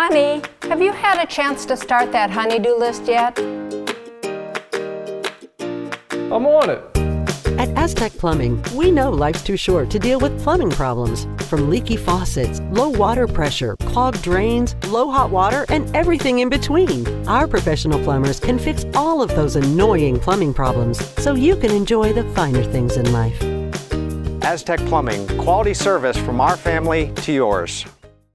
Honey, have you had a chance to start that honey-do list yet? I'm on it. At Aztec Plumbing, we know life's too short to deal with plumbing problems. From leaky faucets, low water pressure, clogged drains, low hot water, and everything in between. Our professional plumbers can fix all of those annoying plumbing problems so you can enjoy the finer things in life. Aztec Plumbing, quality service from our family to yours.